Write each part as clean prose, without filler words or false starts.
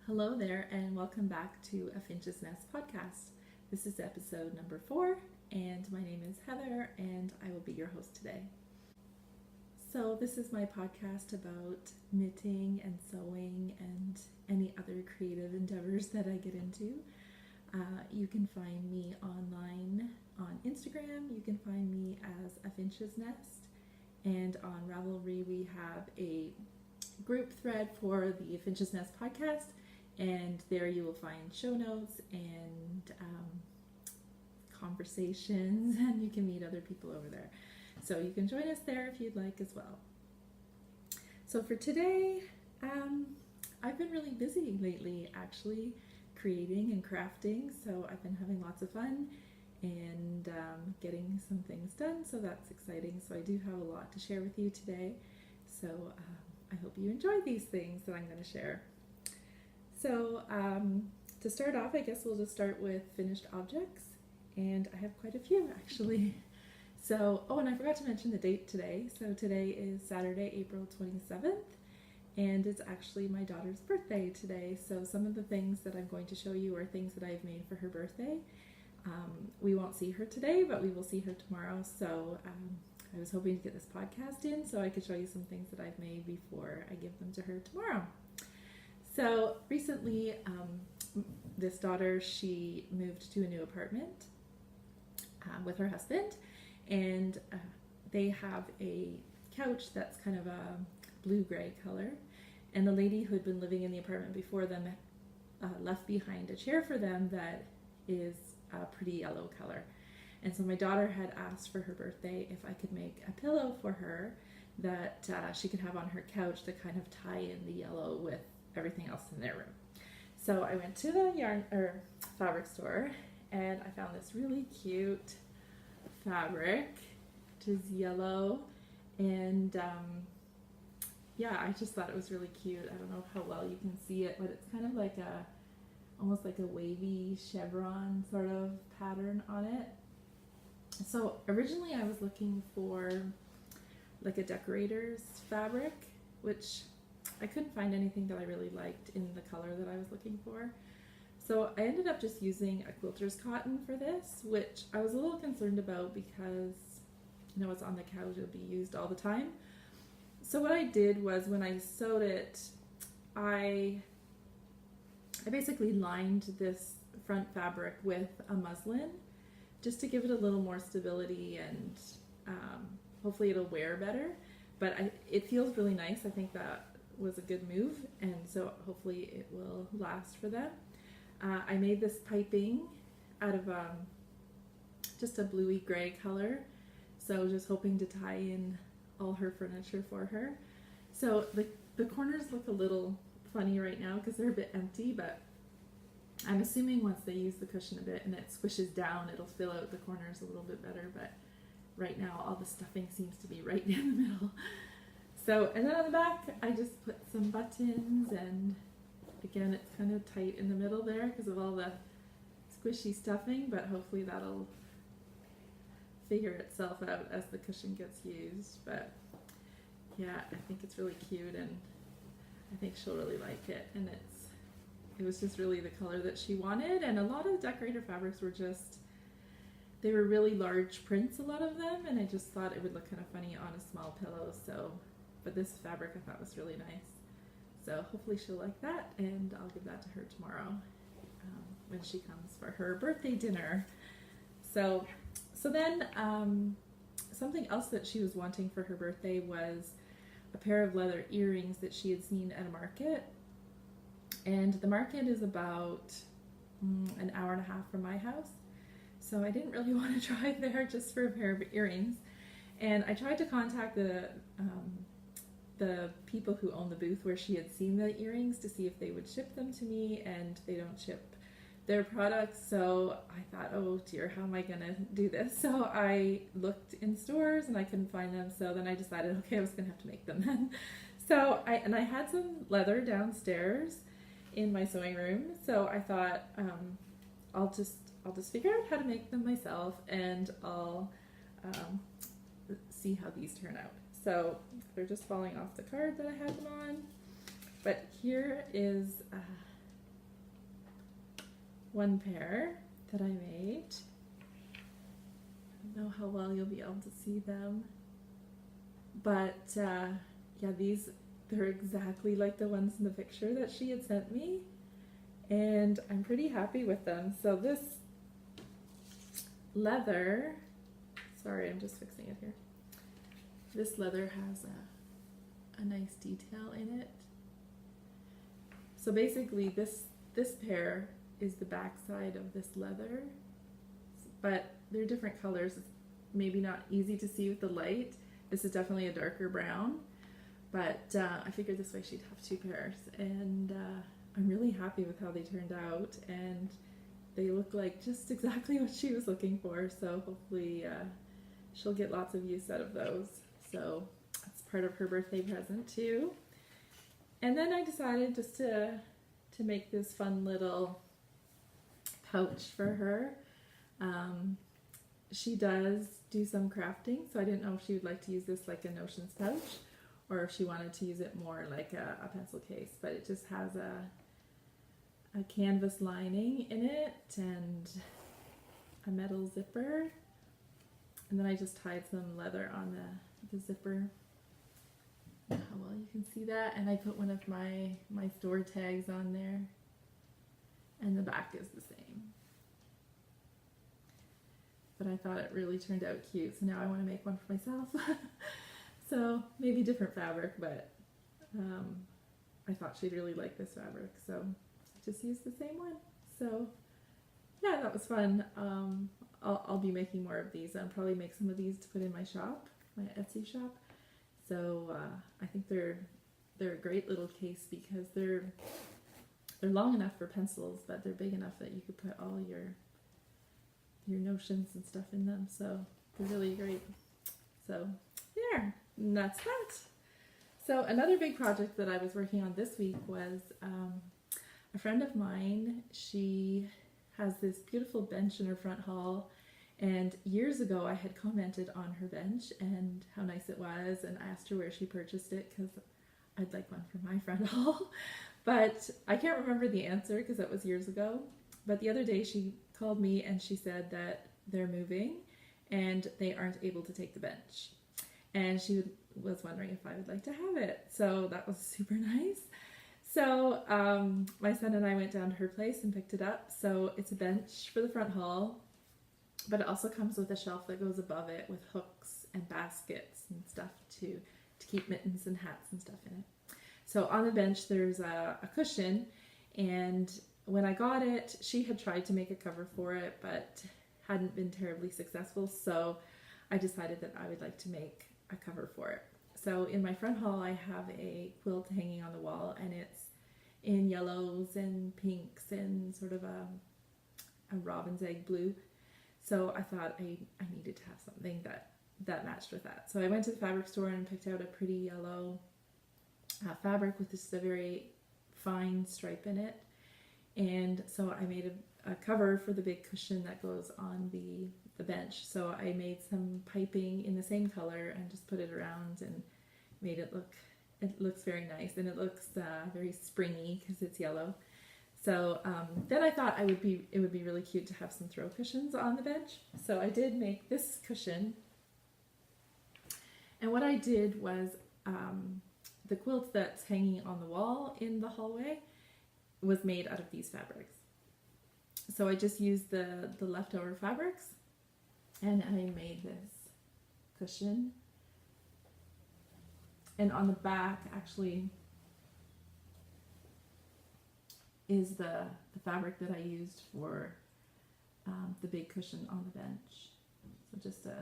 Hello there, and welcome back to a Finch's Nest podcast. This is episode number 4, and my name is Heather, and I will be your host today. So, this is my podcast about knitting and sewing and any other creative endeavors that I get into. You can find me online on Instagram. You can find me as a Finch's Nest, and on Ravelry we have a group thread for the Finch's Nest podcast. And there you will find show notes and conversations, and you can meet other people over there. So you can join us there if you'd like as well. So for today, I've been really busy lately, actually, creating and crafting. So I've been having lots of fun and getting some things done. So that's exciting. So I do have a lot to share with you today. So I hope you enjoy these things that I'm going to share. So to start off, I guess we'll just start with finished objects, and I have quite a few actually. So, and I forgot to mention the date today. So today is Saturday, April 27th, and it's actually my daughter's birthday today. So some of the things that I'm going to show you are things that I've made for her birthday. We won't see her today, but we will see her tomorrow. So I was hoping to get this podcast in so I could show you some things that I've made before I give them to her tomorrow. So recently, this daughter, she moved to a new apartment with her husband, and they have a couch that's kind of a blue-gray color, and the lady who had been living in the apartment before them left behind a chair for them that is a pretty yellow color. And so my daughter had asked for her birthday if I could make a pillow for her that she could have on her couch to kind of tie in the yellow with everything else in their room. So I went to the fabric store, and I found this really cute fabric, which is yellow, and I just thought it was really cute. I don't know how well you can see it, but it's kind of like almost like a wavy chevron sort of pattern on it. So originally I was looking for like a decorator's fabric, which I couldn't find anything that I really liked in the color that I was looking for. So I ended up just using a quilter's cotton for this, which I was a little concerned about because, it's on the couch, it'll be used all the time. So what I did was when I sewed it, I basically lined this front fabric with a muslin just to give it a little more stability, and hopefully it'll wear better. But it feels really nice. I think that was a good move, and so hopefully it will last for them. I made this piping out of just a bluey gray color, so just hoping to tie in all her furniture for her. So the corners look a little funny right now because they're a bit empty, but I'm assuming once they use the cushion a bit and it squishes down, it'll fill out the corners a little bit better. But right now all the stuffing seems to be right in the middle. So, and then on the back, I just put some buttons, and again, it's kind of tight in the middle there because of all the squishy stuffing, but hopefully that'll figure itself out as the cushion gets used. But yeah, I think it's really cute, and I think she'll really like it. And it was just really the color that she wanted, and a lot of the decorator fabrics were they were really large prints, a lot of them, and I just thought it would look kind of funny on a small pillow. But this fabric I thought was really nice. So hopefully she'll like that, and I'll give that to her tomorrow when she comes for her birthday dinner. So then something else that she was wanting for her birthday was a pair of leather earrings that she had seen at a market. And the market is about an hour and a half from my house. So I didn't really want to drive there just for a pair of earrings. And I tried to contact the people who own the booth where she had seen the earrings to see if they would ship them to me, and they don't ship their products. So I thought, oh dear, how am I gonna do this? So I looked in stores and I couldn't find them. So then I decided, okay, I was gonna have to make them then. So I had some leather downstairs in my sewing room. So I thought, I'll just figure out how to make them myself, and I'll see how these turn out. So they're just falling off the card that I had them on. But here is one pair that I made. I don't know how well you'll be able to see them, but yeah, they're exactly like the ones in the picture that she had sent me, and I'm pretty happy with them. So this leather, sorry, I'm just fixing it here. This leather has a nice detail in it. So basically this pair is the back side of this leather, but they're different colors. It's maybe not easy to see with the light. This is definitely a darker brown, but I figured this way she'd have two pairs, and I'm really happy with how they turned out, and they look like just exactly what she was looking for, so hopefully she'll get lots of use out of those. So that's part of her birthday present too. And then I decided just to make this fun little pouch for her. She does do some crafting, so I didn't know if she would like to use this like a notions pouch, or if she wanted to use it more like a pencil case, but it just has a canvas lining in it and a metal zipper, and then I just tied some leather on the zipper. How well you can see that, and I put one of my store tags on there, and the back is the same. But I thought it really turned out cute, so now I want to make one for myself. So maybe different fabric, but I thought she'd really like this fabric, so I just used the same one. So yeah, that was fun. I'll be making more of these. I'll probably make some of these to put in my shop, my Etsy shop. So I think they're a great little case because they're long enough for pencils, but they're big enough that you could put all your notions and stuff in them. So they're really great. So there, and that's that. So another big project that I was working on this week was a friend of mine. She has this beautiful bench in her front hall, and years ago I had commented on her bench and how nice it was, and asked her where she purchased it because I'd like one for my front hall. But I can't remember the answer because that was years ago. But the other day she called me and she said that they're moving and they aren't able to take the bench, and she was wondering if I would like to have it. So that was super nice. So my son and I went down to her place and picked it up. So it's a bench for the front hall, but it also comes with a shelf that goes above it with hooks and baskets and stuff to keep mittens and hats and stuff in it. So on the bench there's a cushion, and when I got it, she had tried to make a cover for it but hadn't been terribly successful, so I decided that I would like to make a cover for it. So in my front hall I have a quilt hanging on the wall, and it's in yellows and pinks and sort of a robin's egg blue. So I thought I needed to have something that matched with that. So I went to the fabric store and picked out a pretty yellow fabric with just a very fine stripe in it. And so I made a cover for the big cushion that goes on the bench. So I made some piping in the same color and just put it around and made it looks very nice, and it looks very springy because it's yellow. So then I thought it would be really cute to have some throw cushions on the bench. So I did make this cushion, and what I did was the quilt that's hanging on the wall in the hallway was made out of these fabrics. So I just used the leftover fabrics, and I made this cushion. And on the back actually is the fabric that I used for the big cushion on the bench. So just a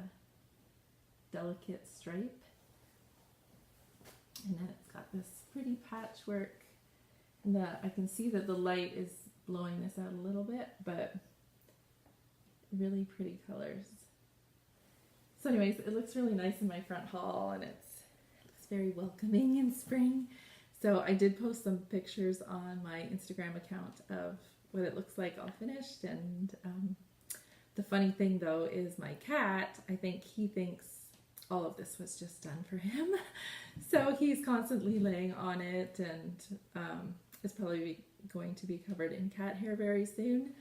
delicate stripe, and then it's got this pretty patchwork, and I can see that the light is blowing this out a little bit, but really pretty colors. So anyways, it looks really nice in my front hall, and it looks very welcoming in spring. So I did post some pictures on my Instagram account of what it looks like all finished, and the funny thing though is my cat, I think he thinks all of this was just done for him. So he's constantly laying on it, and it's probably going to be covered in cat hair very soon.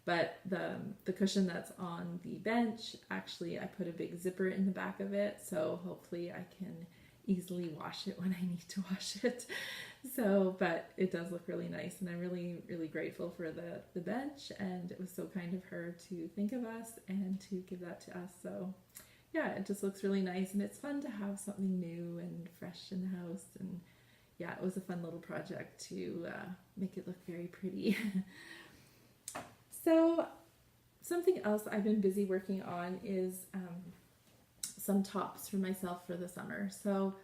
But the cushion that's on the bench, actually I put a big zipper in the back of it, so hopefully I can easily wash it when I need to wash it. So, but it does look really nice, and I'm really, really grateful for the bench, and it was so kind of her to think of us and to give that to us. So yeah, it just looks really nice, and it's fun to have something new and fresh in the house. And yeah, it was a fun little project to make it look very pretty. So something else I've been busy working on is some tops for myself for the summer. So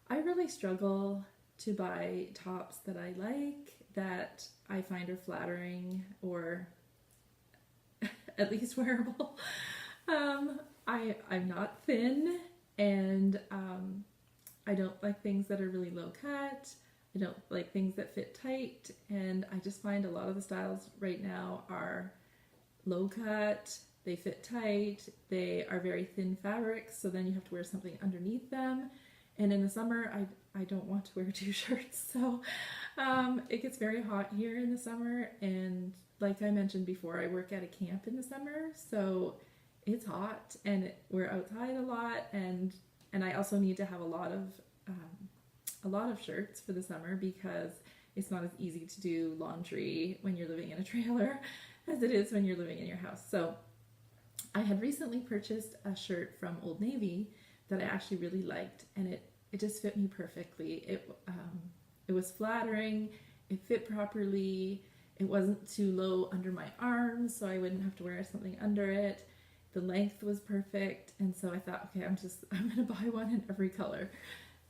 I really struggle to buy tops that I like, that I find are flattering or at least wearable. I'm not thin, and I don't like things that are really low cut. I don't like things that fit tight, and I just find a lot of the styles right now are low cut, they fit tight, they are very thin fabrics, so then you have to wear something underneath them. And in the summer, I don't want to wear 2 shirts, so it gets very hot here in the summer, and like I mentioned before, I work at a camp in the summer, so it's hot, and we're outside a lot, and I also need to have a lot of shirts for the summer, because it's not as easy to do laundry when you're living in a trailer as it is when you're living in your house. So I had recently purchased a shirt from Old Navy that I actually really liked, and it just fit me perfectly. It was flattering, it fit properly, it wasn't too low under my arms, so I wouldn't have to wear something under it. The length was perfect, and so I thought, okay, I'm gonna buy one in every color.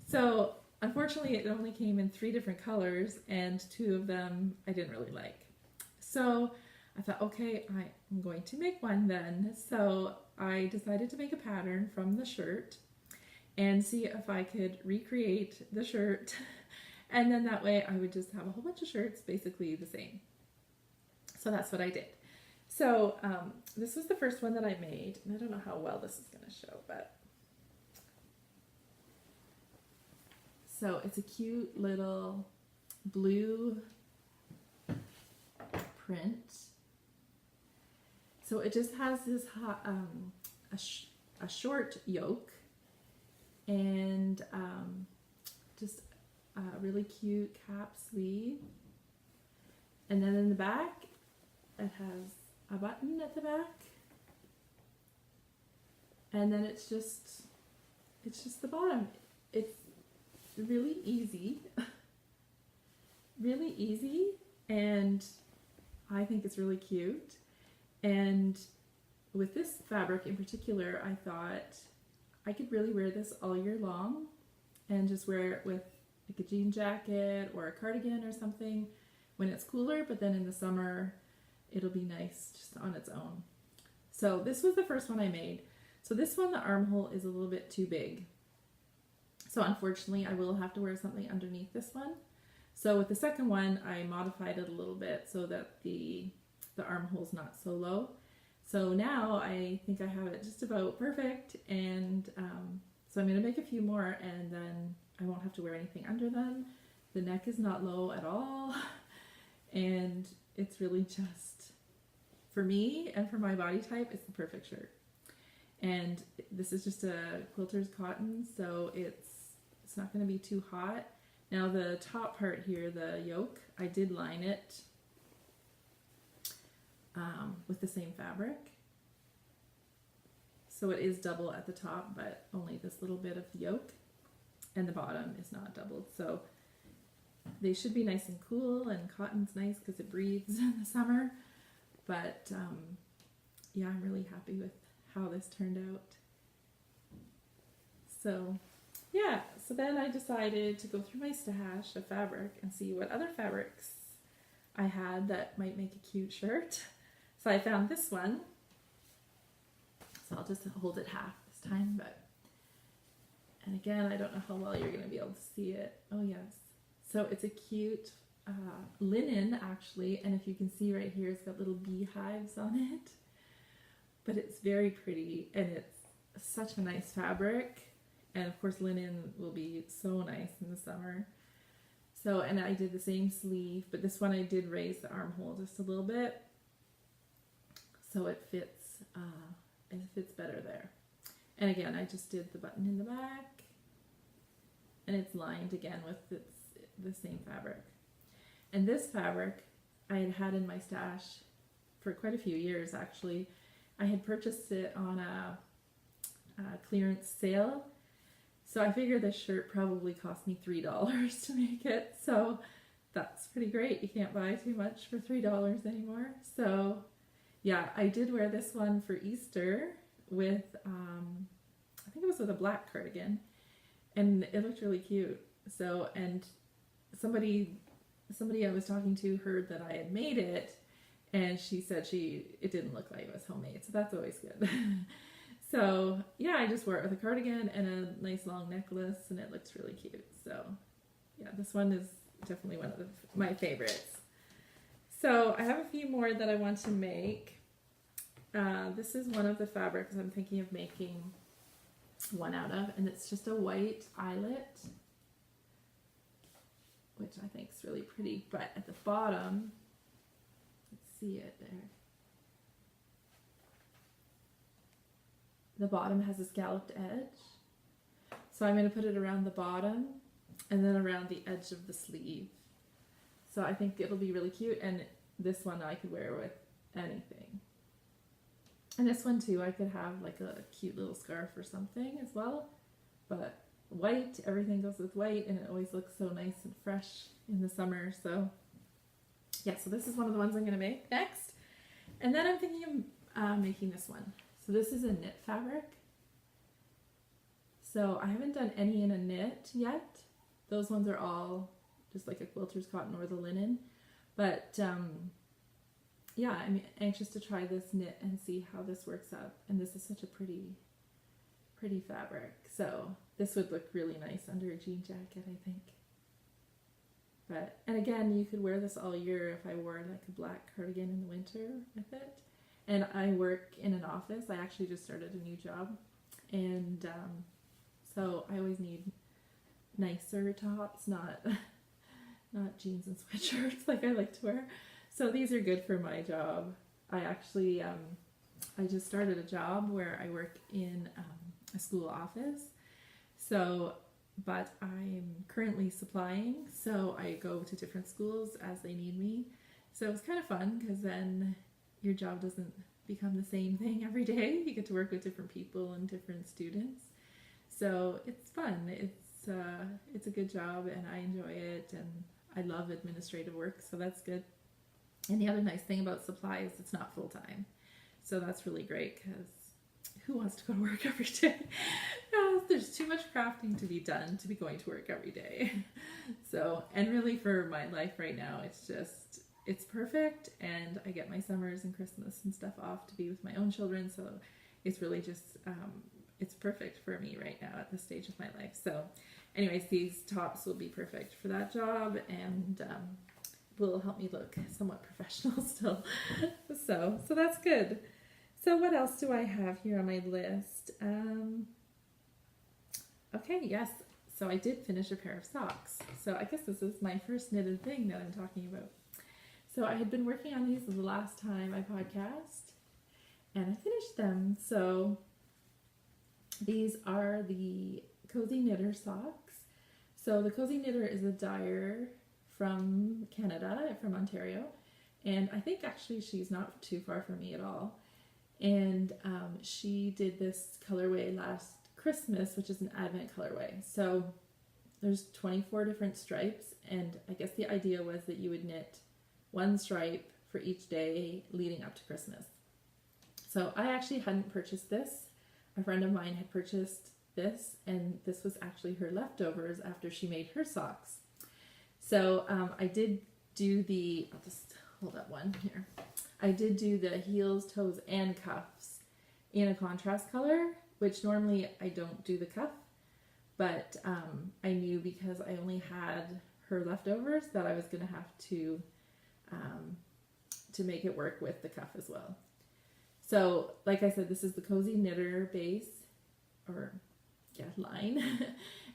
So unfortunately, it only came in 3 different colors, and 2 of them I didn't really like. So I thought, okay, I'm going to make one then. So I decided to make a pattern from the shirt and see if I could recreate the shirt. And then that way I would just have a whole bunch of shirts basically the same. So that's what I did. So this was the first one that I made, and I don't know how well this is going to show, but so it's a cute little blue print. So it just has this a short yoke, and just a really cute cap sleeve, and then in the back it has a button at the back, and then it's just the bottom. It's really easy, really easy, and I think it's really cute. And with this fabric in particular, I thought I could really wear this all year long and just wear it with like a jean jacket or a cardigan or something when it's cooler, but then in the summer it'll be nice just on its own. So this was the first one I made. So this one, the armhole is a little bit too big. So unfortunately, I will have to wear something underneath this one. So with the second one, I modified it a little bit so that the armhole's not so low. So now I think I have it just about perfect, and so I'm going to make a few more, and then I won't have to wear anything under them. The neck is not low at all, and it's really just, for me and for my body type, it's the perfect shirt. And this is just a quilter's cotton, so it's not going to be too hot. Now the top part here, the yoke, I did line it with the same fabric. So it is double at the top, but only this little bit of the yoke, and the bottom is not doubled. So they should be nice and cool, and cotton's nice because it breathes in the summer. But yeah, I'm really happy with how this turned out. So yeah, so then I decided to go through my stash of fabric and see what other fabrics I had that might make a cute shirt. So I found this one. So I'll just hold it half this time, and again, I don't know how well you're going to be able to see it. Oh yes. So it's a cute linen actually, and if you can see right here, it's got little beehives on it. But it's very pretty, and it's such a nice fabric. And of course linen will be so nice in the summer. So, and I did the same sleeve, but this one I did raise the armhole just a little bit. so it fits better there. And again, I just did the button in the back, and it's lined again with the same fabric. And this fabric I had in my stash for quite a few years actually. I had purchased it on a clearance sale, so I figured this shirt probably cost me $3 to make it, so that's pretty great. You can't buy too much for $3 anymore. So yeah, I did wear this one for Easter with I think it was with a black cardigan, and it looked really cute. So, and somebody I was talking to heard that I had made it, and she said it didn't look like it was homemade, so that's always good. So yeah, I just wore it with a cardigan and a nice long necklace, and it looks really cute. So yeah, this one is definitely one of my favorites. So I have a few more that I want to make. This is one of the fabrics I'm thinking of making one out of, and it's just a white eyelet, which I think is really pretty, but at the bottom, let's see it there. The bottom has a scalloped edge. So I'm going to put it around the bottom and then around the edge of the sleeve. So I think it'll be really cute, and this one I could wear with anything. And this one too, I could have like a cute little scarf or something as well. But white, everything goes with white, and it always looks so nice and fresh in the summer. So yeah, so this is one of the ones I'm going to make next. And then I'm thinking of making this one. So this is a knit fabric. So I haven't done any in a knit yet. Those ones are all just like a quilter's cotton or the linen. But yeah, I'm anxious to try this knit and see how this works out. And this is such a pretty fabric. So this would look really nice under a jean jacket, I think. But, and again, you could wear this all year if I wore like a black cardigan in the winter with it. And I work in an office. I actually just started a new job. And so I always need nicer tops, not jeans and sweatshirts like I like to wear. So these are good for my job. I actually, I just started a job where I work in a school office. So, but I'm currently supplying, so I go to different schools as they need me. So it was kind of fun because then your job doesn't become the same thing every day. You get to work with different people and different students. So it's fun. It's a good job, and I enjoy it, and I love administrative work, so that's good. And the other nice thing about supply is it's not full-time. So that's really great, because who wants to go to work every day? There's too much crafting to be done to be going to work every day. So, and really for my life right now, it's perfect, and I get my summers and Christmas and stuff off to be with my own children, so it's really just, it's perfect for me right now at this stage of my life. So anyways, these tops will be perfect for that job, and will help me look somewhat professional still. So that's good. So what else do I have here on my list? Okay, yes. So I did finish a pair of socks. So I guess this is my first knitted thing that I'm talking about. So I had been working on these the last time I podcast, and I finished them. So these are the Cozy Knitter socks. So the Cozy Knitter is a dyer from Canada, from Ontario, and I think actually she's not too far from me at all. And she did this colorway last Christmas, which is an Advent colorway. So there's 24 different stripes, and I guess the idea was that you would knit one stripe for each day leading up to Christmas. So I actually hadn't purchased this. A friend of mine had purchased this, and this was actually her leftovers after she made her socks. So I did do I'll just hold up one here. I did do the heels, toes, and cuffs in a contrast color, which normally I don't do the cuff, but I knew because I only had her leftovers that I was going to have to make it work with the cuff as well. So like I said, this is the Cozy Knitter base, or yeah, line,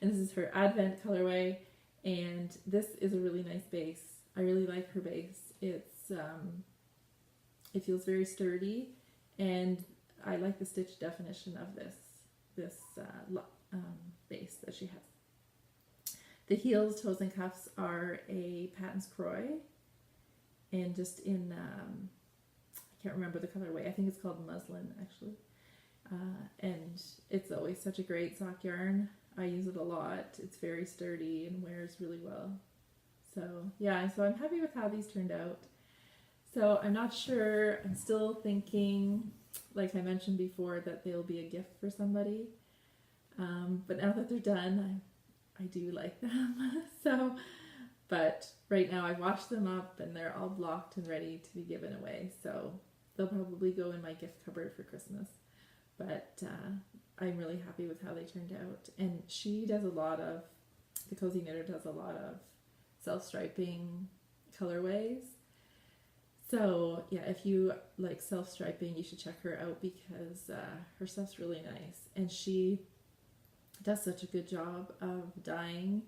and this is her Advent colorway, and this is a really nice base. I really like her base. It feels very sturdy, And I like the stitch definition of this base that she has. The heels, toes, and cuffs are a Patton's Croix, and just in I can't remember the colorway. I think it's called muslin actually, and it's always such a great sock yarn. I use it a lot. It's very sturdy and wears really well. So yeah, so I'm happy with how these turned out. So I'm not sure. I'm still thinking, like I mentioned before, that they'll be a gift for somebody. But now that they're done, I do like them. So, but right now I've washed them up and they're all blocked and ready to be given away. So they'll probably go in my gift cupboard for Christmas. But I'm really happy with how they turned out. And she does a lot of, the Cozy Knitter does a lot of self-striping colorways. So yeah, if you like self-striping, you should check her out because her stuff's really nice. And she does such a good job of dyeing,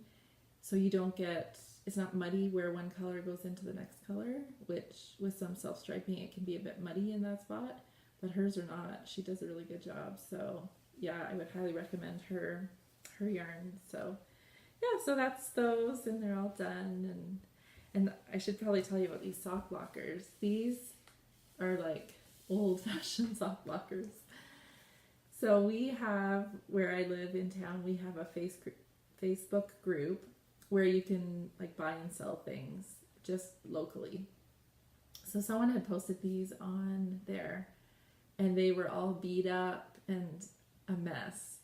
so you don't get, it's not muddy where one color goes into the next color, which with some self-striping it can be a bit muddy in that spot, but hers are not. She does a really good job. So yeah, I would highly recommend her yarn. So yeah, so that's those, and they're all done. And I should probably tell you about these sock blockers. These are like old-fashioned sock blockers. So we have, where I live in town, we have a Facebook group where you can like buy and sell things just locally. So someone had posted these on there and they were all beat up and a mess.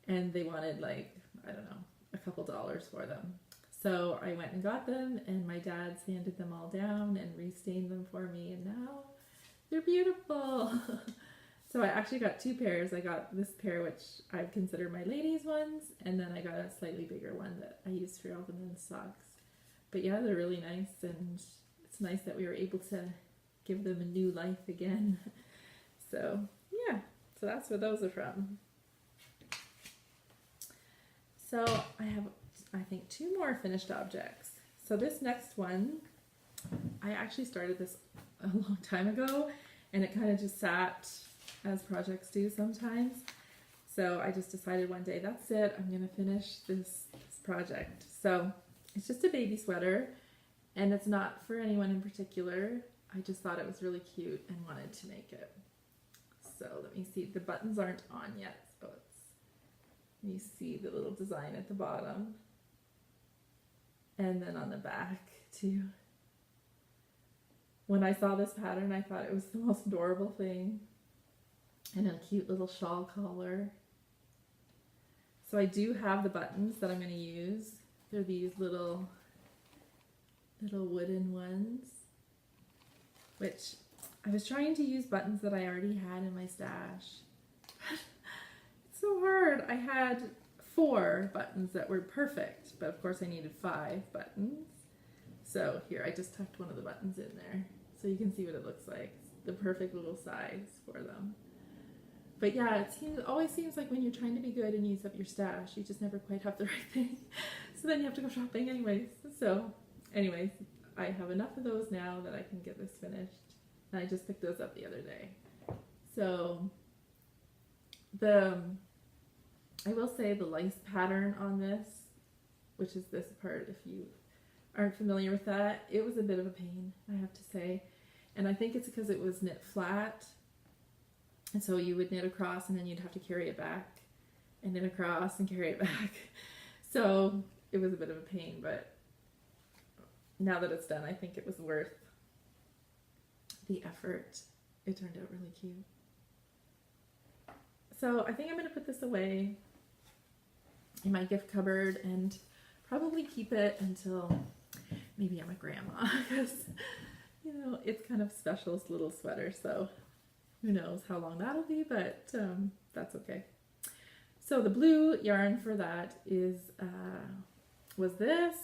And they wanted like, I don't know, a couple dollars for them. So I went and got them, and my dad sanded them all down and restained them for me, and now they're beautiful. So I actually got two pairs. I got this pair, which I consider my ladies ones, and then I got a slightly bigger one that I use for all the men's socks. But yeah, they're really nice, and it's nice that we were able to give them a new life again. So yeah, so that's where those are from. So I have, I think, two more finished objects. So this next one, I actually started this a long time ago, and it kind of just sat as projects do sometimes. So I just decided one day, that's it, I'm gonna finish this project. So it's just a baby sweater, and it's not for anyone in particular. I just thought it was really cute and wanted to make it. So let me see, the buttons aren't on yet, so you see the little design at the bottom. And then on the back too. When I saw this pattern, I thought it was the most adorable thing. And a cute little shawl collar. So I do have the buttons that I'm going to use. They're these little wooden ones, which I was trying to use buttons that I already had in my stash. It's so hard. I had 4 buttons that were perfect, but of course I needed 5 buttons. So here, I just tucked one of the buttons in there so you can see what it looks like. It's the perfect little size for them. But yeah, always seems like when you're trying to be good and use up your stash, you just never quite have the right thing. So then you have to go shopping anyways. So anyways, I have enough of those now that I can get this finished. And I just picked those up the other day. So I will say the lace pattern on this, which is this part, if you aren't familiar with that, it was a bit of a pain, I have to say. And I think it's because it was knit flat. And so you would knit across and then you'd have to carry it back and knit across and carry it back. So it was a bit of a pain, but now that it's done, I think it was worth the effort. It turned out really cute. So I think I'm going to put this away in my gift cupboard and probably keep it until maybe I'm a grandma, because, you know, it's kind of special little sweater, so who knows how long that'll be, but that's okay. So the blue yarn for that is was this,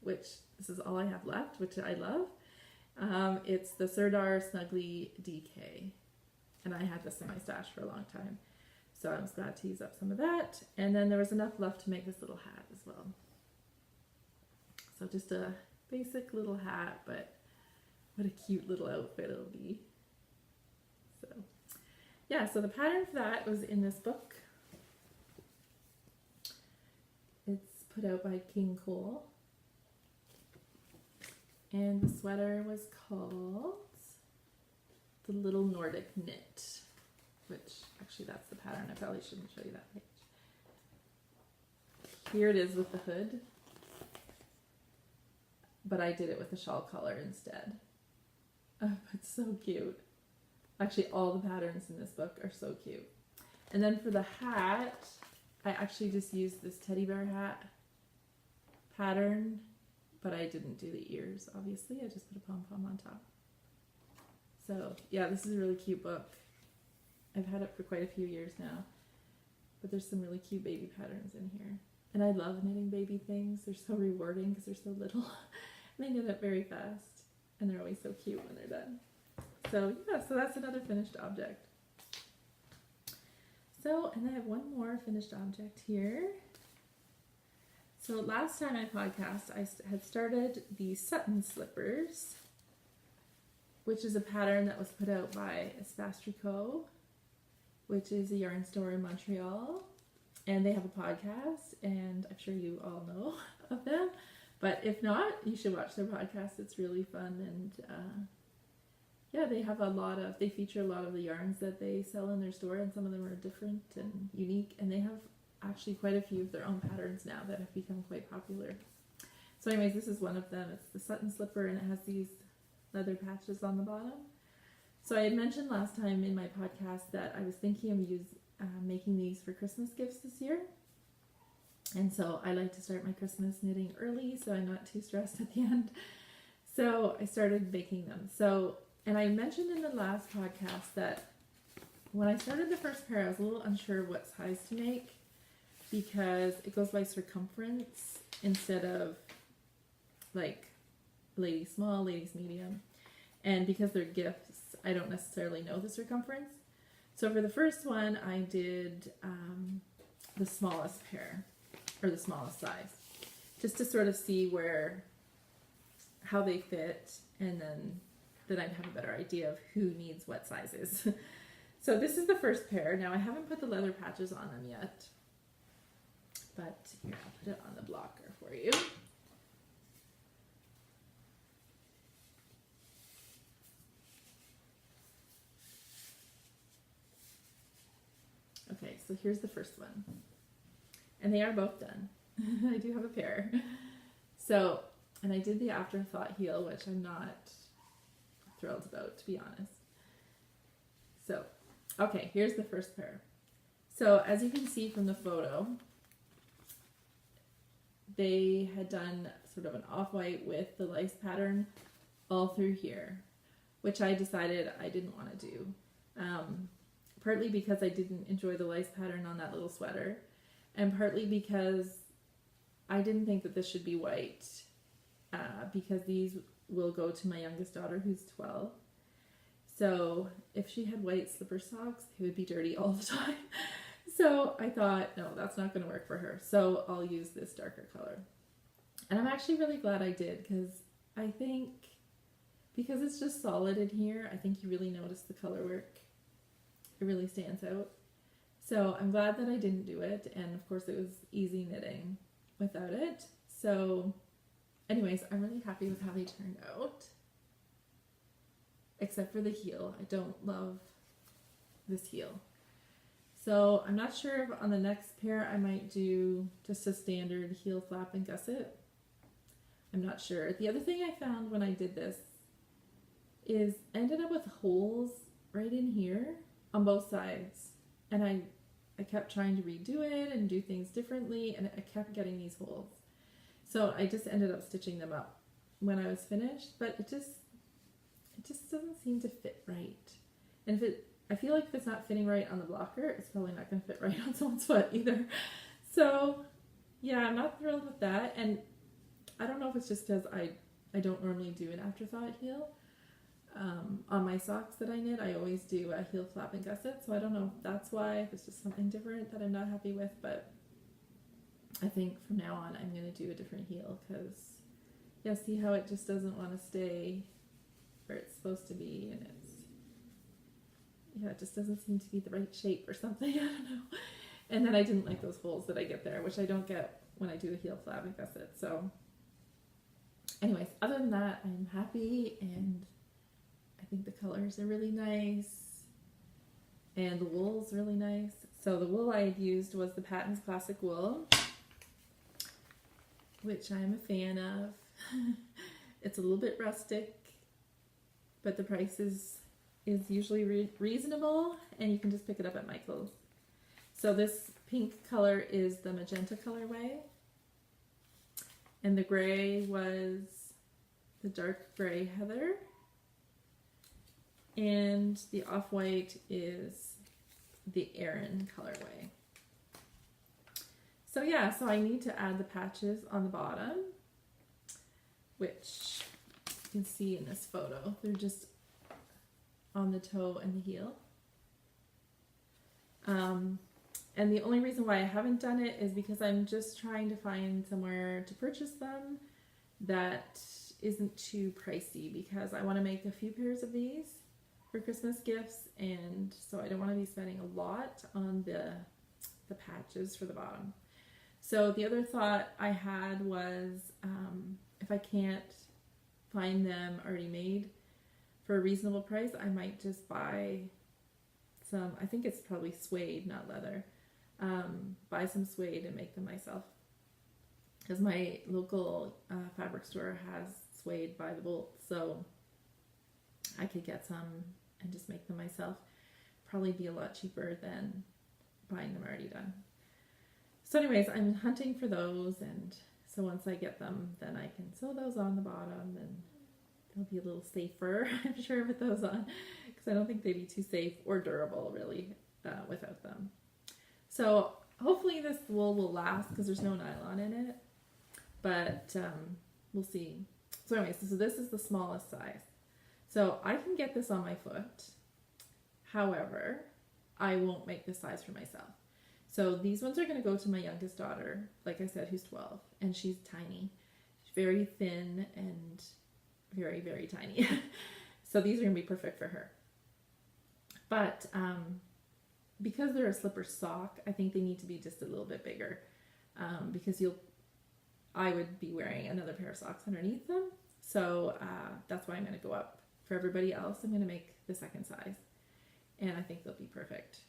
which this is all I have left, which I love. It's the Sirdar Snuggly DK, and I had this in my stash for a long time, so I was glad to use up some of that. And then there was enough left to make this little hat as well. So just a basic little hat, but what a cute little outfit it'll be. So yeah, so the pattern for that was in this book. It's put out by King Cole. And the sweater was called The Little Nordic Knit, which actually that's the pattern. I probably shouldn't show you that page. Here it is with the hood, but I did it with a shawl collar instead. Oh, it's so cute. Actually, all the patterns in this book are so cute. And then for the hat, I actually just used this teddy bear hat pattern, but I didn't do the ears, obviously. I just put a pom-pom on top. So, yeah, this is a really cute book. I've had it for quite a few years now, but there's some really cute baby patterns in here. And I love knitting baby things. They're so rewarding because they're so little. And they knit up very fast, and they're always so cute when they're done. So, yeah, so that's another finished object. So, and I have one more finished object here. So last time I podcast, I had started the Sutton slippers, which is a pattern that was put out by Espace Tricot, which is a yarn store in Montreal. And they have a podcast, and I'm sure you all know of them. But if not, you should watch their podcast. It's really fun. And yeah, they have they feature a lot of the yarns that they sell in their store, and some of them are different and unique. And they have actually quite a few of their own patterns now that have become quite popular. So anyways, this is one of them. It's the Sutton slipper, and it has these leather patches on the bottom. So I had mentioned last time in my podcast that I was thinking of making these for Christmas gifts this year. And so I like to start my Christmas knitting early so I'm not too stressed at the end. So I started making them. And I mentioned in the last podcast that when I started the first pair, I was a little unsure what size to make, because it goes by circumference instead of like ladies small, ladies medium. And because they're gifts, I don't necessarily know the circumference. So for the first one, I did the smallest pair, or the smallest size, just to sort of see how they fit, and then I'd have a better idea of who needs what sizes. So this is the first pair. Now I haven't put the leather patches on them yet, but here, I'll put it on the blocker for you. Okay, so here's the first one. And they are both done. I do have a pair. So, and I did the afterthought heel, which I'm not thrilled about, to be honest. So, okay, here's the first pair. So, as you can see from the photo, they had done sort of an off-white with the lice pattern all through here, which I decided I didn't want to do. Partly because I didn't enjoy the lice pattern on that little sweater, and partly because I didn't think that this should be white, because these will go to my youngest daughter, who's 12. So if she had white slipper socks, they would be dirty all the time. So I thought, no, that's not going to work for her. So I'll use this darker color. And I'm actually really glad I did, because I think, because it's just solid in here, I think you really notice the color work. It really stands out. So I'm glad that I didn't do it. And of course it was easy knitting without it. So anyways, I'm really happy with how they turned out. Except for the heel. I don't love this heel. So I'm not sure if on the next pair I might do just a standard heel flap and gusset. I'm not sure. The other thing I found when I did this is I ended up with holes right in here on both sides. And I kept trying to redo it and do things differently, and I kept getting these holes. So I just ended up stitching them up when I was finished, but it just doesn't seem to fit right. And I feel like if it's not fitting right on the blocker, it's probably not going to fit right on someone's foot either. So yeah, I'm not thrilled with that. And I don't know if it's just because I don't normally do an afterthought heel. On my socks that I knit, I always do a heel flap and gusset. So I don't know if that's why, if it's just something different that I'm not happy with, but I think from now on I'm going to do a different heel, because yeah, see how it just doesn't want to stay where it's supposed to be, and yeah, it just doesn't seem to be the right shape or something. I don't know. And then I didn't like those holes that I get there, which I don't get when I do a heel fabric gusset. So anyways, other than that, I'm happy, and I think the colors are really nice, and the wool's really nice. So the wool I had used was the Patton's Classic Wool, which I'm a fan of. It's a little bit rustic, but the price is usually reasonable, and you can just pick it up at Michael's. So this pink color is the magenta colorway, and the gray was the dark gray heather, and the off-white is the Aran colorway. So yeah, so I need to add the patches on the bottom, which you can see in this photo. They're just on the toe and the heel. And the only reason why I haven't done it is because I'm just trying to find somewhere to purchase them that isn't too pricey, because I want to make a few pairs of these for Christmas gifts, and so I don't want to be spending a lot on the patches for the bottom. So the other thought I had was, if I can't find them already made for a reasonable price, I might just buy some, I think it's probably suede, not leather. Buy some suede and make them myself, because my local fabric store has suede by the bolt, so I could get some and just make them myself. Probably be a lot cheaper than buying them already done. So anyways, I'm hunting for those, and so once I get them, then I can sew those on the bottom, and they'll be a little safer, I'm sure, with those on, because I don't think they'd be too safe or durable really without them. So hopefully this wool will last, because there's no nylon in it, but we'll see. So anyways, so this is the smallest size. So I can get this on my foot. However, I won't make this size for myself. So these ones are going to go to my youngest daughter, like I said, who's 12, and she's tiny. She's very thin and very, very tiny. So these are going to be perfect for her. But because they're a slipper sock, I think they need to be just a little bit bigger, because I would be wearing another pair of socks underneath them. So that's why I'm going to go up. For everybody else, I'm going to make the second size, and I think they'll be perfect.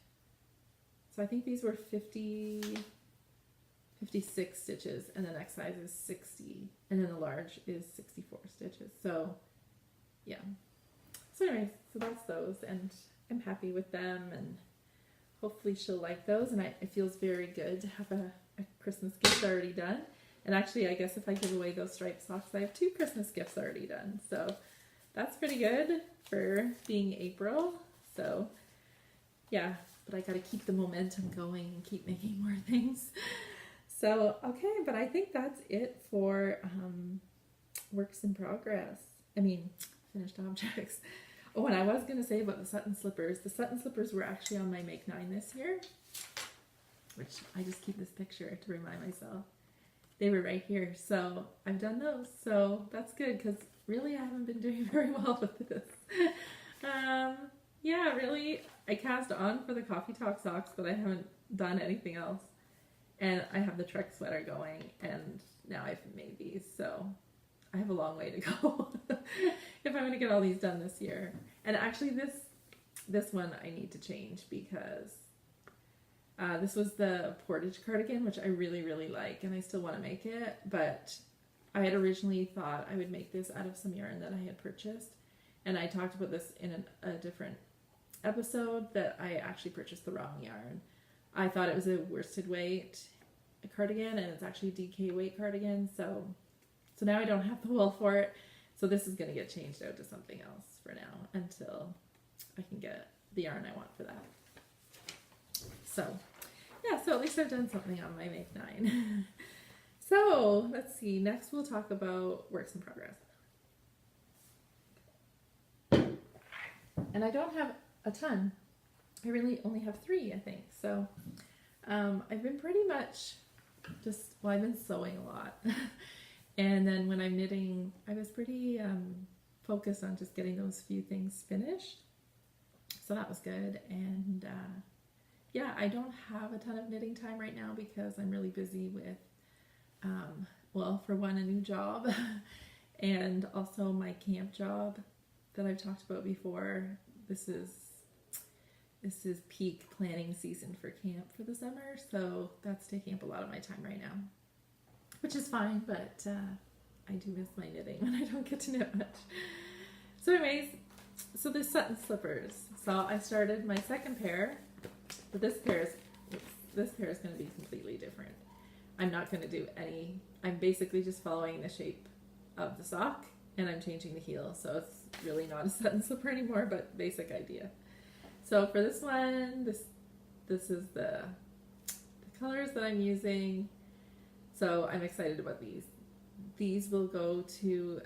So I think these were 56 stitches, and the next size is 60, and then the large is 64 stitches. So yeah. So anyways, so that's those, and I'm happy with them, and hopefully she'll like those, and it feels very good to have a Christmas gift already done. And actually, I guess if I give away those striped socks, I have 2 Christmas gifts already done. So that's pretty good for being April. So yeah, but I got to keep the momentum going and keep making more things. So, okay, but I think that's it for works in progress. I mean, finished objects. Oh, and I was going to say about the Sutton slippers. The Sutton slippers were actually on my Make 9 this year, which I just keep this picture to remind myself. They were right here. So I've done those. So that's good, because really I haven't been doing very well with this. Yeah, really, I cast on for the Coffee Talk socks, but I haven't done anything else. And I have the Trek sweater going, and now I've made these, so I have a long way to go if I'm going to get all these done this year. And actually this one I need to change, because this was the Portage cardigan, which I really, really like, and I still want to make it, but I had originally thought I would make this out of some yarn that I had purchased, and I talked about this in a different episode, that I actually purchased the wrong yarn. I thought it was a worsted weight cardigan, and it's actually a DK weight cardigan, so now I don't have the wool for it, so this is going to get changed out to something else for now, until I can get the yarn I want for that. So yeah, so at least I've done something on my Make 9. So let's see, next we'll talk about works in progress. And I don't have a ton. I really only have 3, I think. So I've been pretty much I've been sewing a lot. And then when I'm knitting, I was pretty focused on just getting those few things finished. So that was good. And yeah, I don't have a ton of knitting time right now because I'm really busy with, well, for one, a new job and also my camp job that I've talked about before. This is peak planning season for camp for the summer, so that's taking up a lot of my time right now, which is fine, but I do miss my knitting when I don't get to knit much. So anyways, so the Sutton slippers. So I started my second pair, but this pair is going to be completely different. I'm not going to do any, I'm basically just following the shape of the sock and I'm changing the heel, so it's really not a Sutton slipper anymore, but basic idea. So for this one, this is the colors that I'm using. So I'm excited about these. These will go to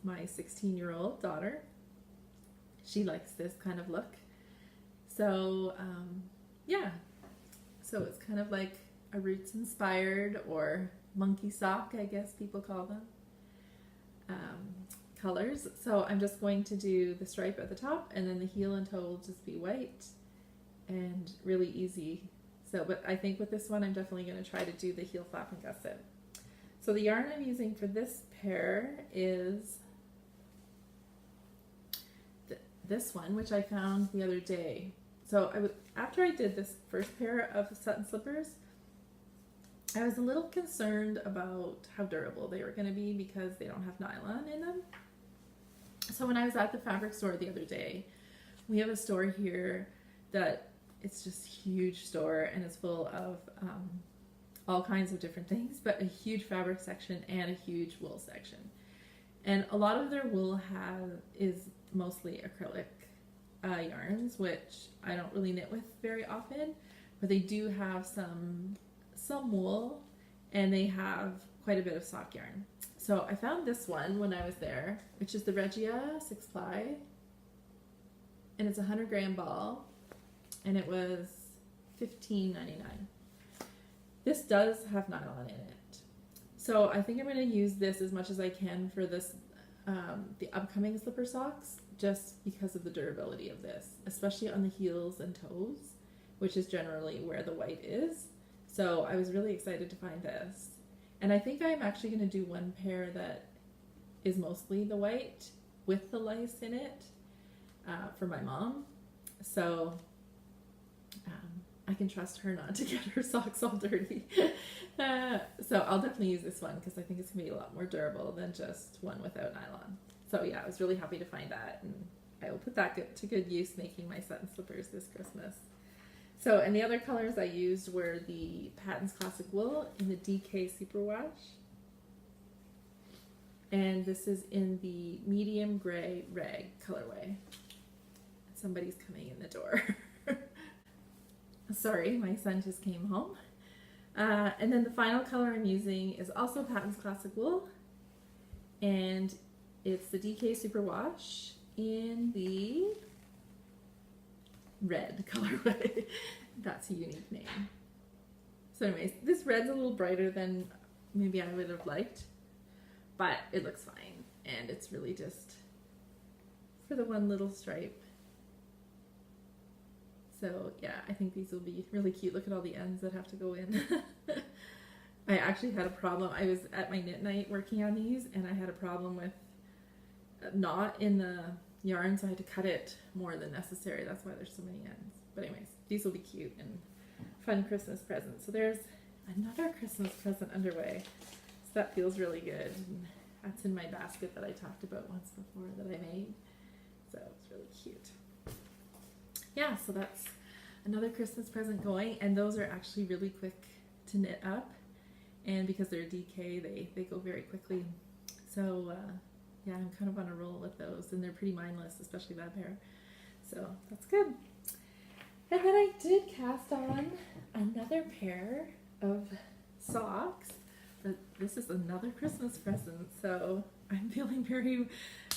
my 16-year-old daughter. She likes this kind of look. So yeah, so it's kind of like a roots inspired or monkey sock, I guess people call them, colors. So I'm just going to do the stripe at the top, and then the heel and toe will just be white and really easy. So, but I think with this one, I'm definitely going to try to do the heel flap and gusset. So the yarn I'm using for this pair is this one, which I found the other day. So after I did this first pair of Sutton slippers, I was a little concerned about how durable they were going to be because they don't have nylon in them. So when I was at the fabric store the other day, we have a store here that it's just a huge store and it's full of all kinds of different things, but a huge fabric section and a huge wool section. And a lot of their wool is mostly acrylic yarns, which I don't really knit with very often, but they do have some wool and they have quite a bit of sock yarn. So I found this one when I was there, which is the Regia 6-ply, and it's a 100-gram ball, and it was $15.99. This does have nylon in it, so I think I'm going to use this as much as I can for this, the upcoming slipper socks, just because of the durability of this, especially on the heels and toes, which is generally where the white is. So I was really excited to find this. And I think I'm actually going to do one pair that is mostly the white with the lice in it for my mom. So I can trust her not to get her socks all dirty. So I'll definitely use this one because I think it's going to be a lot more durable than just one without nylon. So yeah, I was really happy to find that, and I will put that to good use making my Sutton slippers this Christmas. So, and the other colors I used were the Patton's Classic Wool in the DK Superwash. And this is in the medium gray rag colorway. Somebody's coming in the door. Sorry, my son just came home. And then the final color I'm using is also Patton's Classic Wool. And it's the DK Superwash in the red colorway. That's a unique name. So anyways, this red's a little brighter than maybe I would have liked, but it looks fine, and it's really just for the one little stripe. So yeah, I think these will be really cute. Look at all the ends that have to go in. I actually had a problem. I was at my knit night working on these, and I had a problem with a knot in the yarn, so I had to cut it more than necessary. That's why there's so many ends. But anyways, these will be cute and fun Christmas presents. So there's another Christmas present underway. So that feels really good. And that's in my basket that I talked about once before that I made. So it's really cute. Yeah, so that's another Christmas present going, and those are actually really quick to knit up, and because they're DK, they go very quickly. So yeah, I'm kind of on a roll with those, and they're pretty mindless, especially that pair. So that's good. And then I did cast on another pair of socks. This is another Christmas present, so I'm feeling very,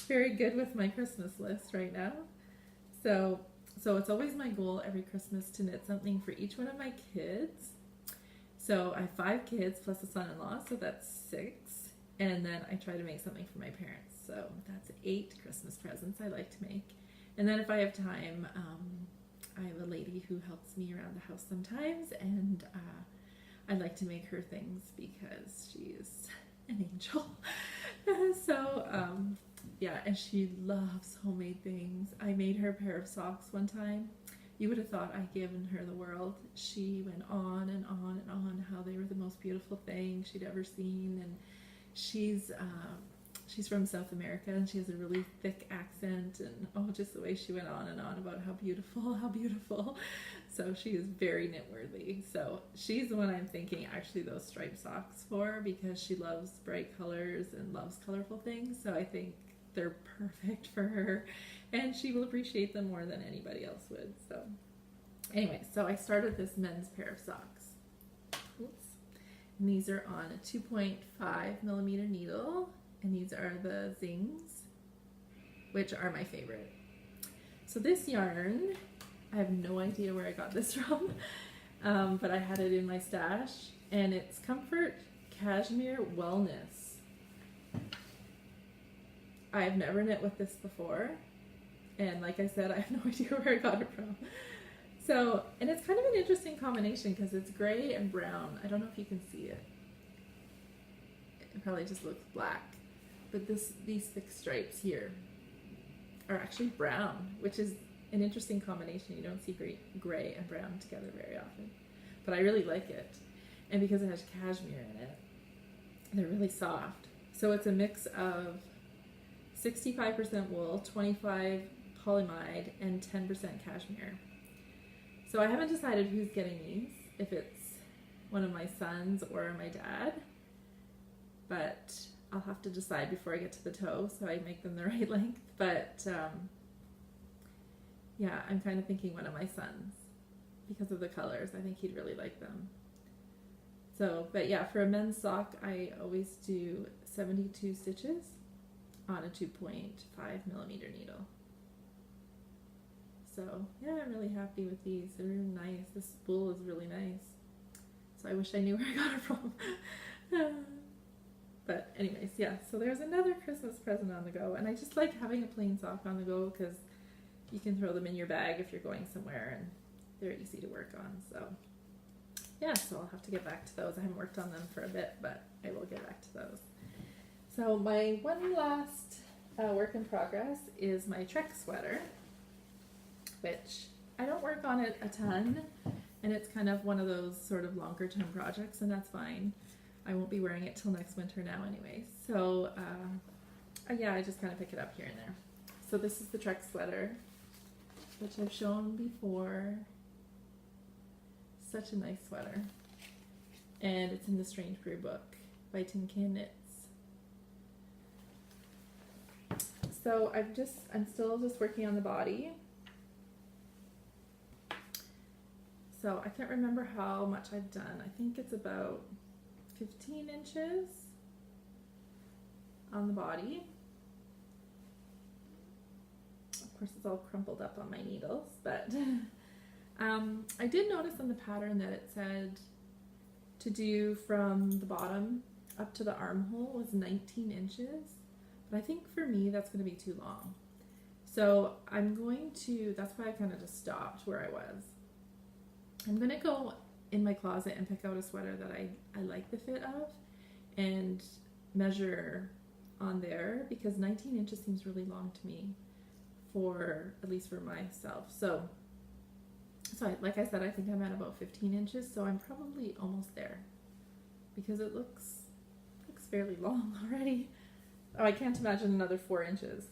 very good with my Christmas list right now. So it's always my goal every Christmas to knit something for each one of my kids. So I have 5 kids plus a son-in-law, so that's 6. And then I try to make something for my parents. So that's 8 Christmas presents I like to make. And then if I have time, I have a lady who helps me around the house sometimes, and I like to make her things because she is an angel. So yeah, and she loves homemade things. I made her a pair of socks one time. You would have thought I'd given her the world. She went on and on and on how they were the most beautiful thing she'd ever seen, and she's from South America, and she has a really thick accent, and just the way she went on and on about how beautiful. So she is very knit-worthy. So she's the one I'm thinking actually those striped socks for, because she loves bright colors and loves colorful things. So I think they're perfect for her, and she will appreciate them more than anybody else would. So anyway, so I started this men's pair of socks. Oops. And these are on a 2.5 millimeter needle. And these are the Zings, which are my favorite. So this yarn, I have no idea where I got this from, but I had it in my stash, and it's Comfort Cashmere Wellness. I've never knit with this before, and like I said, I have no idea where I got it from. So, and it's kind of an interesting combination because it's gray and brown. I don't know if you can see it. It probably just looks black. But these thick stripes here are actually brown, which is an interesting combination. You don't see gray and brown together very often. But I really like it. And because it has cashmere in it, they're really soft. So it's a mix of 65% wool, 25 polyamide, and 10% cashmere. So I haven't decided who's getting these, if it's one of my sons or my dad. But I'll have to decide before I get to the toe, so I make them the right length. But yeah, I'm kind of thinking one of my sons because of the colors. I think he'd really like them. So, but yeah, for a men's sock, I always do 72 stitches on a 2.5 millimeter needle. So yeah, I'm really happy with these. They're really nice. This spool is really nice. So I wish I knew where I got it from. But anyways, yeah, so there's another Christmas present on the go, and I just like having a plain sock on the go because you can throw them in your bag if you're going somewhere, and they're easy to work on. So yeah, so I'll have to get back to those. I haven't worked on them for a bit, but I will get back to those. So my one last work in progress is my Trek sweater, which I don't work on it a ton, and it's kind of one of those sort of longer term projects, and that's fine. I won't be wearing it till next winter now anyway. So yeah, I just kind of pick it up here and there. So this is the Trek sweater, which I've shown before. Such a nice sweater. And it's in the Strange Brew book by Tin Can Knits. So I'm still just working on the body. So I can't remember how much I've done. I think it's about 15 inches on the body. Of course, it's all crumpled up on my needles, but I did notice on the pattern that it said to do from the bottom up to the armhole was 19 inches, but I think for me that's going to be too long. So that's why I kind of just stopped where I was. I'm going to go in my closet and pick out a sweater that I like the fit of and measure on there, because 19 inches seems really long to me, at least for myself. So like I said, I think I'm at about 15 inches, so I'm probably almost there because it looks fairly long already. Oh, I can't imagine another 4 inches.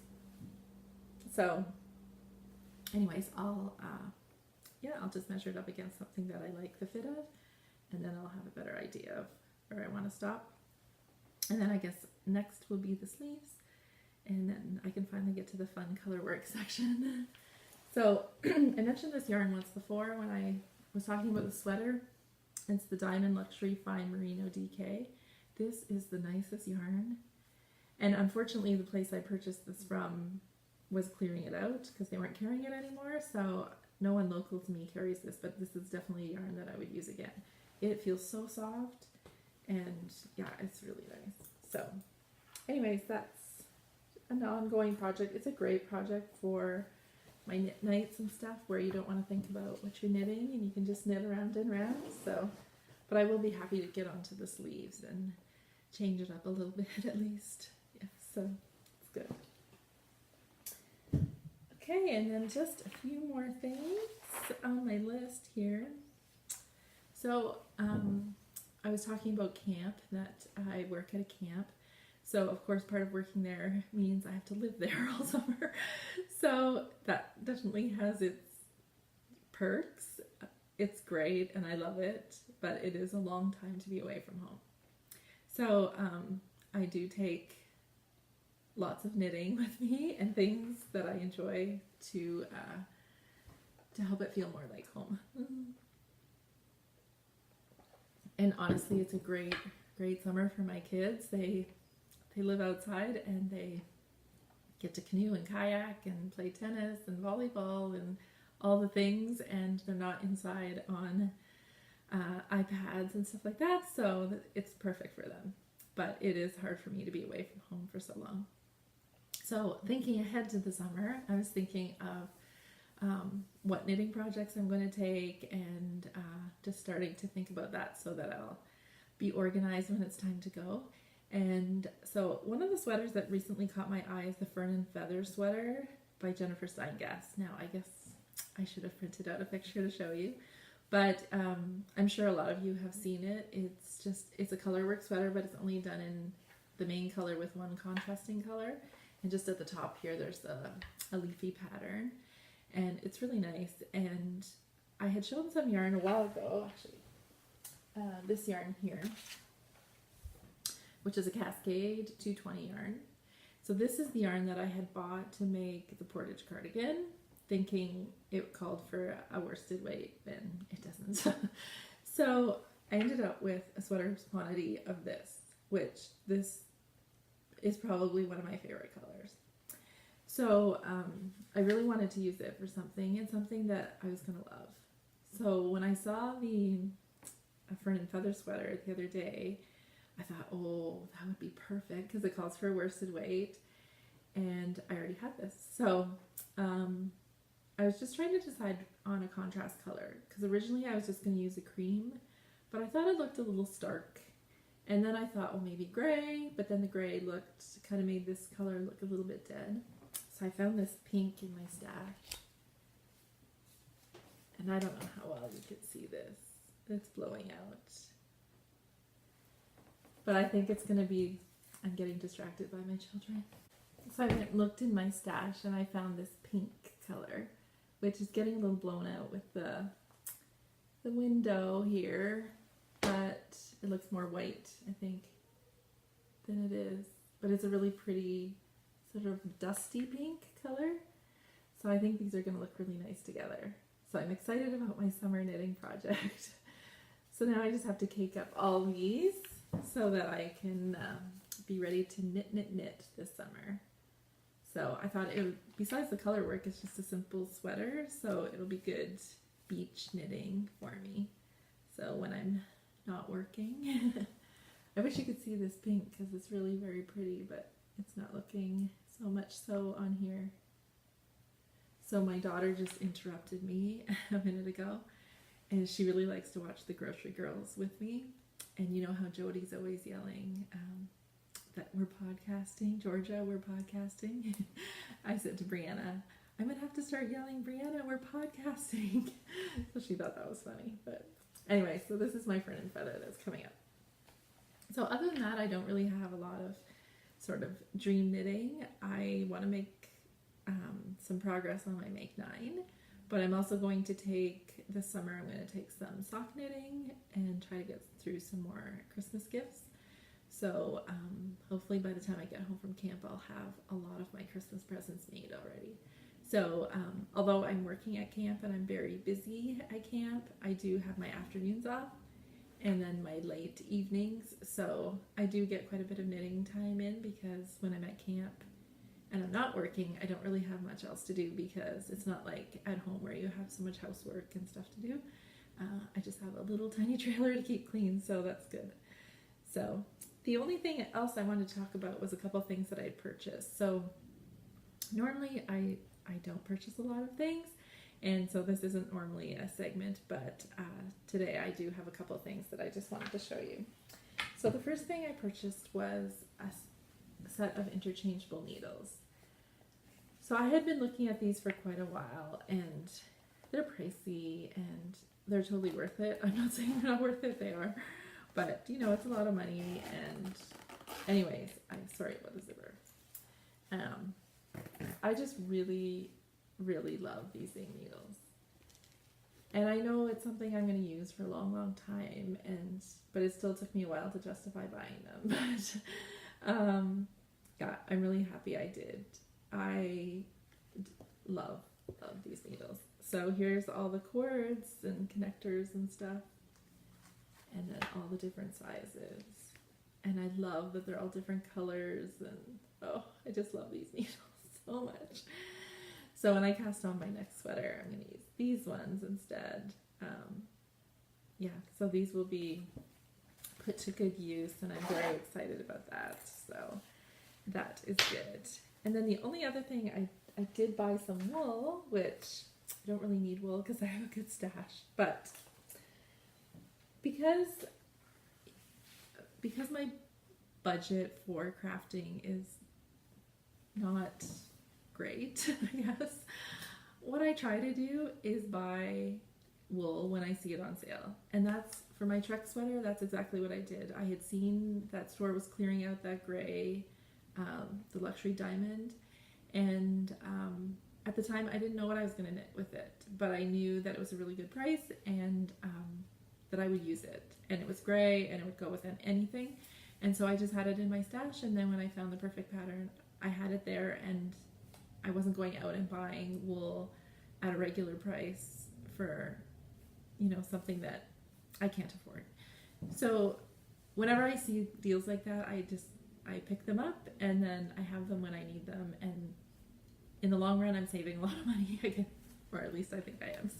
So anyways, I'll just measure it up against something that I like the fit of, and then I'll have a better idea of where I want to stop. And then I guess next will be the sleeves, and then I can finally get to the fun color work section. So I mentioned this yarn once before when I was talking about the sweater. It's the Diamond Luxury Fine Merino DK. This is the nicest yarn, and unfortunately the place I purchased this from was clearing it out because they weren't carrying it anymore, so no one local to me carries this, but this is definitely a yarn that I would use again. It feels so soft, and yeah, it's really nice. So anyways, that's an ongoing project. It's a great project for my knit nights and stuff where you don't want to think about what you're knitting and you can just knit around and around. So, but I will be happy to get onto the sleeves and change it up a little bit at least. Yeah, so it's good. Okay, and then just a few more things on my list here. So I was talking about camp, that I work at a camp. So of course part of working there means I have to live there all summer. So that definitely has its perks. It's great and I love it, but it is a long time to be away from home. So I do take lots of knitting with me and things that I enjoy to help it feel more like home. And honestly, it's a great summer for my kids. They live outside and they get to canoe and kayak and play tennis and volleyball and all the things, and they're not inside on iPads and stuff like that, so it's perfect for them. But it is hard for me to be away from home for so long. So thinking ahead to the summer, I was thinking of what knitting projects I'm going to take, and just starting to think about that so that I'll be organized when it's time to go. And so one of the sweaters that recently caught my eye is the Fern and Feather sweater by Jennifer Steingast. Now I guess I should have printed out a picture to show you, but I'm sure a lot of you have seen it. It's a colorwork sweater, but it's only done in the main color with one contrasting color, and just at the top here there's a leafy pattern, and it's really nice. And I had shown some yarn a while ago, actually. This yarn here, which is a Cascade 220 yarn. So this is the yarn that I had bought to make the portage cardigan, thinking it called for a worsted weight, and it doesn't. So I ended up with a sweater quantity of this, which this is probably one of my favorite colors. So I really wanted to use it for something, and something that I was going to love. So when I saw the Fern and Feather sweater the other day, I thought, oh, that would be perfect because it calls for a worsted weight, and I already had this. So I was just trying to decide on a contrast color, because originally I was just going to use a cream, but I thought it looked a little stark. And then I thought, well, maybe gray, but then the gray kind of made this color look a little bit dead. So I found this pink in my stash, and I don't know how well you can see this. It's blowing out. But I think it's going to be, I'm getting distracted by my children. So I went and looked in my stash, and I found this pink color, which is getting a little blown out with the window here, but it looks more white, I think, than it is. But it's a really pretty sort of dusty pink color. So I think these are going to look really nice together. So I'm excited about my summer knitting project. So now I just have to cake up all these so that I can be ready to knit this summer. So I thought it would, besides the color work, it's just a simple sweater, so it'll be good beach knitting for me. So when I'm not working, I wish you could see this pink because it's really very pretty, but it's not looking so much so on here. So my daughter just interrupted me a minute ago, and she really likes to watch the Grocery Girls with me. And you know how Jody's always yelling that we're podcasting. Georgia, we're podcasting. I said to Brianna, I'm going to have to start yelling, Brianna, we're podcasting. So she thought that was funny. But anyway, so this is my Fern and Feather that's coming up. So other than that, I don't really have a lot of sort of dream knitting. I want to make some progress on my Make 9. But I'm also going to take, this summer, I'm going to take some sock knitting and try to get through some more Christmas gifts. So hopefully by the time I get home from camp, I'll have a lot of my Christmas presents made already. So although I'm working at camp and I'm very busy at camp, I do have my afternoons off and then my late evenings. So I do get quite a bit of knitting time in, because when I'm at camp and I'm not working, I don't really have much else to do, because it's not like at home where you have so much housework and stuff to do. I just have a little tiny trailer to keep clean, so that's good. So the only thing else I wanted to talk about was a couple things that I'd purchased. So Normally I don't purchase a lot of things, and so this isn't normally a segment, but today I do have a couple of things that I just wanted to show you. So the first thing I purchased was a set of interchangeable needles. So I had been looking at these for quite a while, and they're pricey and they're totally worth it. I'm not saying they're not worth it, they are, but you know, it's a lot of money. And anyways, I'm sorry about the zipper. I just really love these ink needles, and I know it's something I'm going to use for a long time, but it still took me a while to justify buying them. But yeah, I'm really happy I did. I love these needles. So here's all the cords and connectors and stuff, and then all the different sizes, and I love that they're all different colors, and oh, I just love these needles so much. So when I cast on my next sweater, I'm going to use these ones instead. Yeah, so these will be put to good use, and I'm very excited about that. So that is good. And then the only other thing, I did buy some wool, which I don't really need wool because I have a good stash. But because my budget for crafting is not great, I guess, what I try to do is buy wool when I see it on sale. And that's, for my Trek sweater, that's exactly what I did. I had seen that store was clearing out that gray, the luxury diamond, and at the time I didn't know what I was going to knit with it, but I knew that it was a really good price, and that I would use it, and it was gray and it would go with anything, and so I just had it in my stash. And then when I found the perfect pattern, I had it there, and I wasn't going out and buying wool at a regular price for, you know, something that I can't afford. So whenever I see deals like that, I pick them up, and then I have them when I need them, and in the long run I'm saving a lot of money again, or at least I think I am.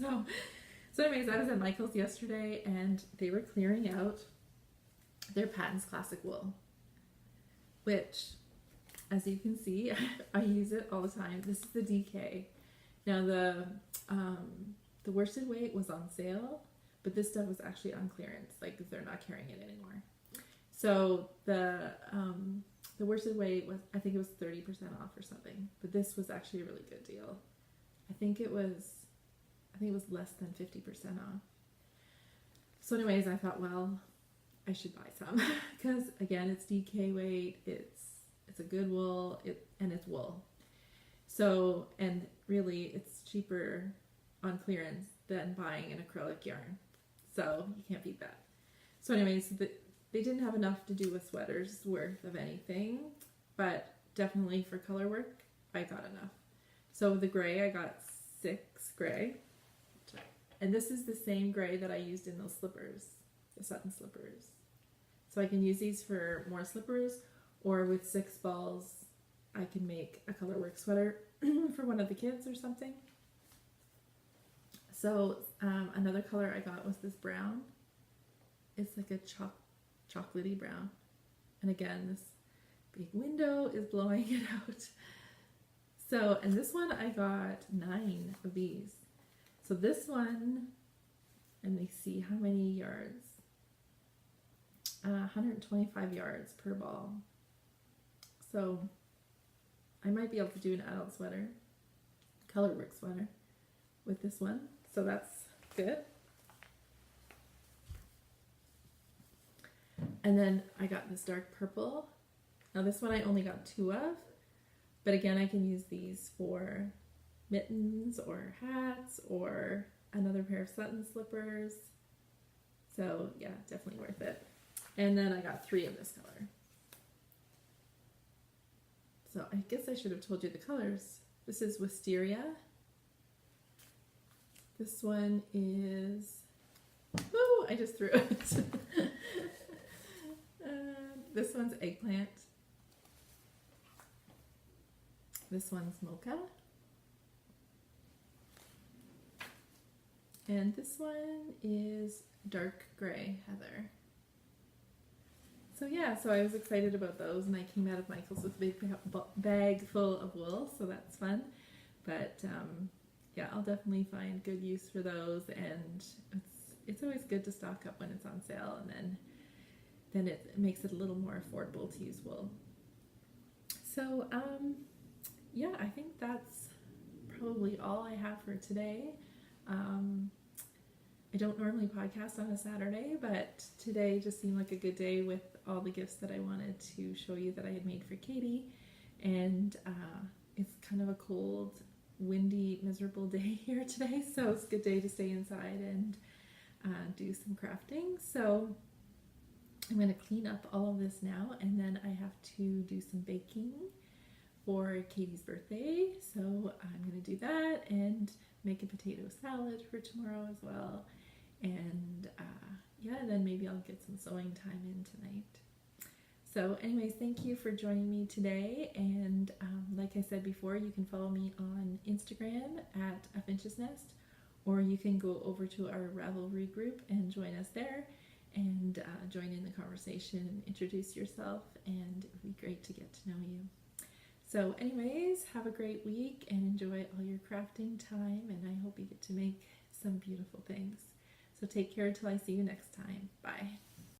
So anyways, I was at Michael's yesterday, and they were clearing out their Patton's Classic wool, which, as you can see, I use it all the time. This is the DK. Now the worsted weight was on sale, but this stuff was actually on clearance. Like, they're not carrying it anymore. So the worsted weight was, I think it was 30% off or something, but this was actually a really good deal. I think it was less than 50% off. So anyways, I thought, well, I should buy some because again, it's DK weight, it's a good wool, and it's wool. So, and really it's cheaper on clearance than buying an acrylic yarn. So you can't beat that. So anyways, they didn't have enough to do with sweaters worth of anything, but definitely for color work, I got enough. So the gray, I got 6 gray. And this is the same gray that I used in those slippers, the Sutton slippers. So I can use these for more slippers, or with 6 balls, I can make a color work sweater for one of the kids or something. So another color I got was this brown. It's like a chocolatey brown. And again, this big window is blowing it out. So, and this one I got 9 of these. So this one, and they see how many yards, 125 yards per ball. So I might be able to do an adult sweater, color work sweater with this one. So that's good. And then I got this dark purple. Now this one I only got 2 of, but again, I can use these for mittens or hats or another pair of Sutton slippers. So yeah, definitely worth it. And then I got 3 of this color. So I guess I should have told you the colors. This is Wisteria. This one is, oh, I just threw it. This one's Eggplant. This one's Mocha. And this one is Dark Gray Heather. So yeah, so I was excited about those, and I came out of Michael's with a big bag full of wool, so that's fun. But yeah, I'll definitely find good use for those, and it's always good to stock up when it's on sale, and then it makes it a little more affordable to use wool. So yeah, I think that's probably all I have for today. I don't normally podcast on a Saturday, but today just seemed like a good day with all the gifts that I wanted to show you that I had made for Katie. And it's kind of a cold, windy, miserable day here today, so it's a good day to stay inside and do some crafting. So I'm going to clean up all of this now, and then I have to do some baking for Katie's birthday. So I'm going to do that and make a potato salad for tomorrow as well. And yeah, then maybe I'll get some sewing time in tonight. So anyways, thank you for joining me today. And like I said before, you can follow me on Instagram at A Finch's Nest, or you can go over to our Ravelry group and join us there and join in the conversation and introduce yourself, and it would be great to get to know you. So anyways, have a great week and enjoy all your crafting time, and I hope you get to make some beautiful things. So take care until I see you next time. Bye.